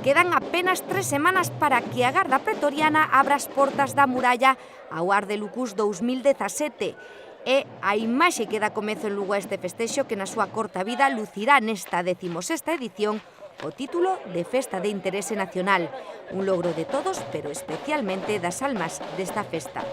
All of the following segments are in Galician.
Quedan apenas 3 semanas para que a Garda Pretoriana abra as portas da muralla ao Art de Lucus 2017. É a imaxe que dá comezo en Lugo a este festexo que na súa corta vida lucirá nesta 16ª edición o título de Festa de Interese Nacional, un logro de todos, pero especialmente das almas desta festa.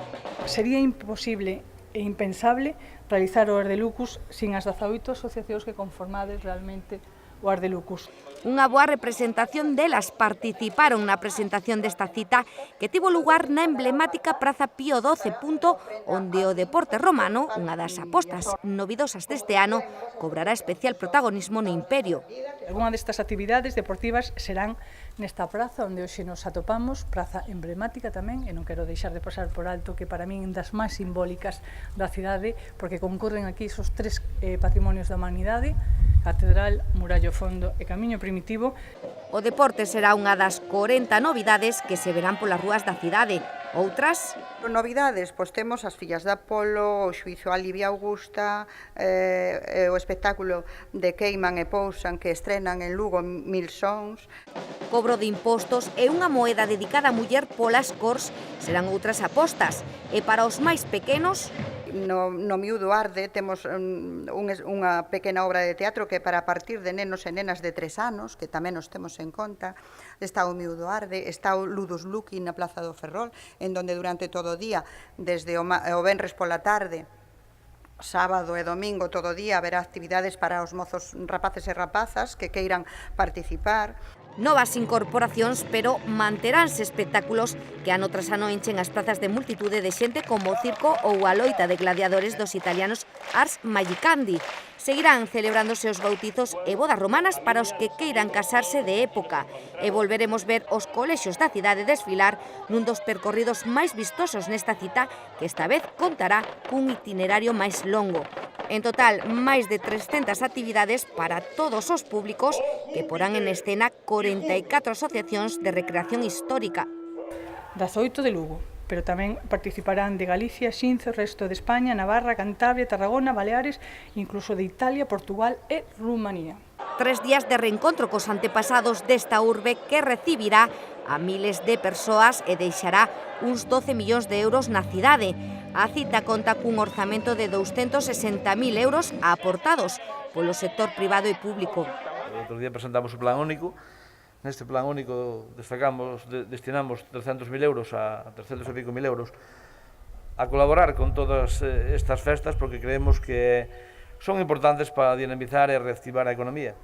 Sería imposible e impensable realizar o Art de Lucus sin as 18 asociacións que conformades realmente o Art de Lucus. Unha boa representación delas participaron na presentación desta cita que tivo lugar na emblemática Praza Pío XII, onde o deporte romano, unha das apostas novidosas deste ano, cobrará especial protagonismo no Imperio. Algunha destas actividades deportivas serán nesta praza onde hoxe nos atopamos, praza emblemática tamén, e non quero deixar de pasar por alto que para min das máis simbólicas da cidade, porque concurren aquí esos 3 patrimonios da humanidade: Catedral, Murallo Fondo e Camiño Primitivo. O deporte será unha das 40 novidades que se verán polas rúas da cidade. Outras? Novidades, pois temos as Fillas de Apolo, o xuízo a Livia Augusta, o espectáculo de Queiman e Pousan que estrenan en Lugo Mil Sons. Cobro de impostos e unha moeda dedicada á muller polas cors serán outras apostas. E para os máis pequenos, No Miúdo Arde temos unha pequena obra de teatro que para a partir de nenos e nenas de 3 anos, que tamén nos temos en conta. Está o Miúdo Arde, está o Ludus Luki na Plaza do Ferrol, en donde durante todo o día, desde o venres pola tarde, sábado e domingo todo o día, haberá actividades para os mozos rapaces e rapazas que queiran participar. Novas incorporacións, pero manteránse espectáculos que ano tras ano enchen as plazas de multitude de xente como o circo ou a loita de gladiadores dos italianos Ars Magicandi. Seguirán celebrándose os bautizos e bodas romanas para os que queiran casarse de época e volveremos ver os colexios da cidade desfilar nun dos percorridos máis vistosos nesta cita que esta vez contará cun itinerario máis longo. En total, máis de 300 actividades para todos os públicos que porán en escena 44 asociacións de recreación histórica. 18 de Lugo, pero tamén participarán de Galicia, Xinzo, resto de España, Navarra, Cantabria, Tarragona, Baleares, incluso de Italia, Portugal e Rumanía. 3 días de reencontro cos antepasados desta urbe que recibirá a miles de persoas e deixará uns 12 millóns de euros na cidade. A cita conta cun orzamento de 260.000 euros aportados polo sector privado e público. O outro día presentamos o plan único. Neste plan único destinamos 300.000 euros a 305.000 euros a colaborar con todas estas festas porque creemos que son importantes para dinamizar e reactivar a economía.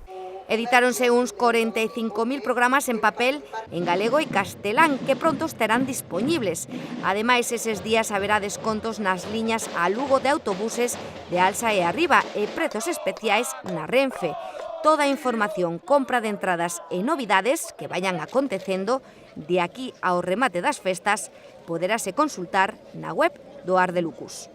Editáronse uns 45.000 programas en papel, en galego e castelán, que pronto estarán dispoñibles. Ademais, eses días haberá descontos nas liñas a Lugo de autobuses de Alsa e Arriba e prezos especiais na Renfe. Toda a información, compra de entradas e novidades que vayan acontecendo de aquí ao remate das festas poderase consultar na web do Art de Lucus.